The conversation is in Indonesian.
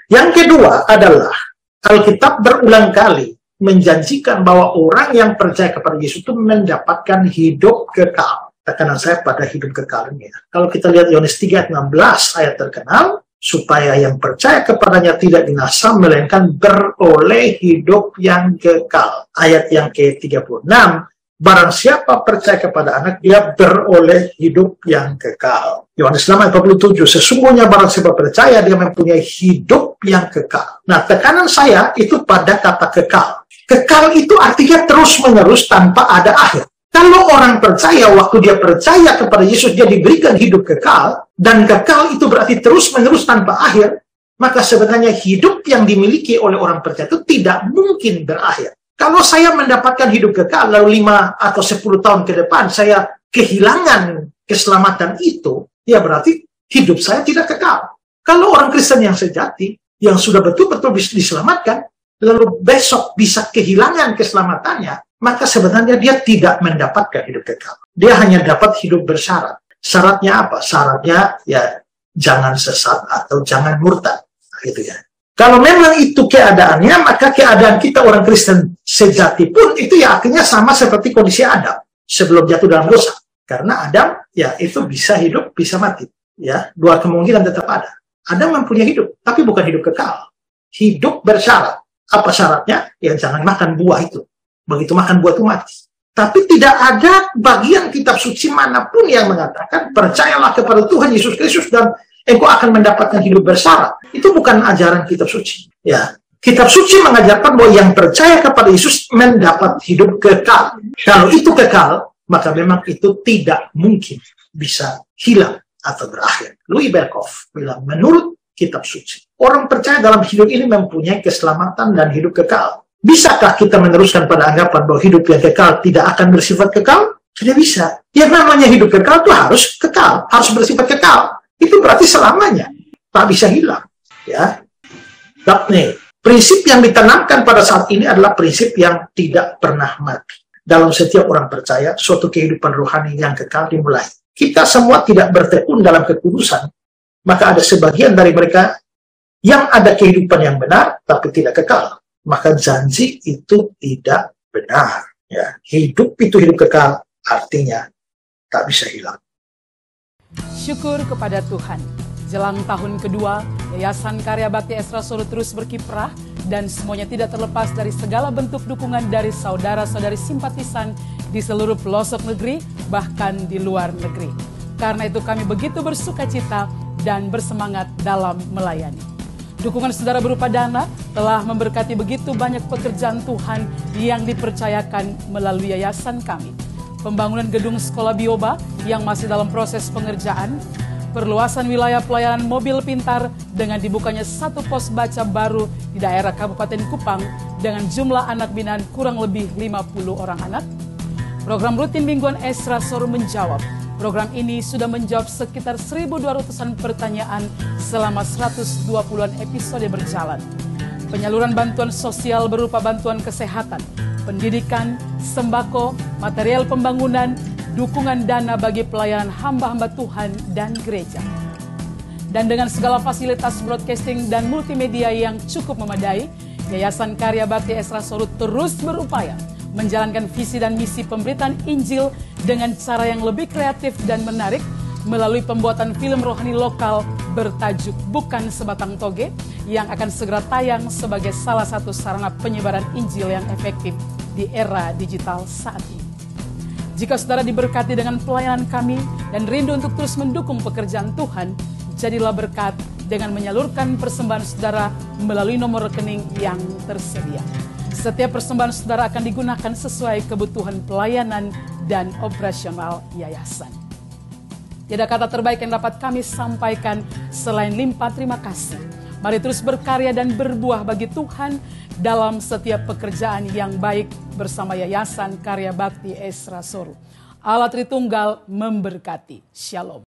Yang kedua adalah Alkitab berulang kali menjanjikan bahwa orang yang percaya kepada Yesus itu mendapatkan hidup kekal. Tekanan saya pada hidup kekal ini. Kalau kita lihat Yohanes 3:16 ayat terkenal, supaya yang percaya kepadanya tidak binasa, melainkan beroleh hidup yang kekal. Ayat yang ke-36, barang siapa percaya kepada anak, dia beroleh hidup yang kekal. Yohanes 6:47, sesungguhnya barang siapa percaya, dia mempunyai hidup yang kekal. Nah, tekanan saya itu pada kata kekal. Kekal itu artinya terus-menerus tanpa ada akhir. Kalau orang percaya, waktu dia percaya kepada Yesus, dia diberikan hidup kekal, dan kekal itu berarti terus-menerus tanpa akhir, maka sebenarnya hidup yang dimiliki oleh orang percaya itu tidak mungkin berakhir. Kalau saya mendapatkan hidup kekal, lalu 5 atau 10 tahun ke depan, saya kehilangan keselamatan itu, ya berarti hidup saya tidak kekal. Kalau orang Kristen yang sejati, yang sudah betul-betul bisa diselamatkan, lalu besok bisa kehilangan keselamatannya, maka sebenarnya dia tidak mendapatkan hidup kekal. Dia hanya dapat hidup bersyarat. Syaratnya apa? Syaratnya ya jangan sesat atau jangan murtad. Gitu ya. Kalau memang itu keadaannya, maka keadaan kita orang Kristen sejati pun itu ya akhirnya sama seperti kondisi Adam sebelum jatuh dalam dosa. Karena Adam ya itu bisa hidup, bisa mati. Ya, dua kemungkinan tetap ada. Adam mempunyai hidup, tapi bukan hidup kekal. Hidup bersyarat. Apa syaratnya? Ya jangan makan buah itu. Begitu makan buah itu mati. Tapi tidak ada bagian kitab suci manapun yang mengatakan percayalah kepada Tuhan Yesus Kristus dan engkau akan mendapatkan hidup bersyarat. Itu bukan ajaran kitab suci. Ya, kitab suci mengajarkan bahwa yang percaya kepada Yesus mendapat hidup kekal. Kalau itu kekal, maka memang itu tidak mungkin bisa hilang atau berakhir. Louis Berkhof bilang, menurut kitab suci, orang percaya dalam hidup ini mempunyai keselamatan dan hidup kekal. Bisakah kita meneruskan pada anggapan bahwa hidup yang kekal tidak akan bersifat kekal? Tidak bisa. Yang namanya hidup kekal itu harus kekal, harus bersifat kekal. Itu berarti selamanya, tak bisa hilang. Ya. Tapi prinsip yang ditanamkan pada saat ini adalah prinsip yang tidak pernah mati. Dalam setiap orang percaya, suatu kehidupan rohani yang kekal dimulai. Kita semua tidak bertekun dalam kekudusan, maka ada sebagian dari mereka yang ada kehidupan yang benar, tapi tidak kekal. Maka janji itu tidak benar. Ya. Hidup itu hidup kekal, artinya tak bisa hilang. Syukur kepada Tuhan. Jelang tahun kedua, Yayasan Karya Bakti Esra Solo terus berkiprah dan semuanya tidak terlepas dari segala bentuk dukungan dari saudara-saudari simpatisan di seluruh pelosok negeri, bahkan di luar negeri. Karena itu kami begitu bersuka cita dan bersemangat dalam melayani. Dukungan saudara berupa dana telah memberkati begitu banyak pekerjaan Tuhan yang dipercayakan melalui yayasan kami. Pembangunan gedung sekolah Bioba yang masih dalam proses pengerjaan, perluasan wilayah pelayanan mobil pintar dengan dibukanya satu pos baca baru di daerah Kabupaten Kupang dengan jumlah anak binaan kurang lebih 50 orang anak. Program rutin mingguan Esra Soro menjawab. Program ini sudah menjawab sekitar 1.200-an pertanyaan selama 120-an episode berjalan. Penyaluran bantuan sosial berupa bantuan kesehatan, pendidikan, sembako, material pembangunan, dukungan dana bagi pelayanan hamba-hamba Tuhan dan gereja. Dan dengan segala fasilitas broadcasting dan multimedia yang cukup memadai, Yayasan Karya Bakti Esra Soro terus berupaya menjalankan visi dan misi pemberitaan Injil dengan cara yang lebih kreatif dan menarik melalui pembuatan film rohani lokal bertajuk Bukan Sebatang Toge yang akan segera tayang sebagai salah satu sarana penyebaran Injil yang efektif di era digital saat ini. Jika saudara diberkati dengan pelayanan kami dan rindu untuk terus mendukung pekerjaan Tuhan, jadilah berkat dengan menyalurkan persembahan saudara melalui nomor rekening yang tersedia. Setiap persembahan saudara akan digunakan sesuai kebutuhan pelayanan dan operasional yayasan. Tidak kata terbaik yang dapat kami sampaikan selain limpah terima kasih. Mari terus berkarya dan berbuah bagi Tuhan dalam setiap pekerjaan yang baik bersama Yayasan Karya Bakti Esra Soro. Allah Tritunggal memberkati. Shalom.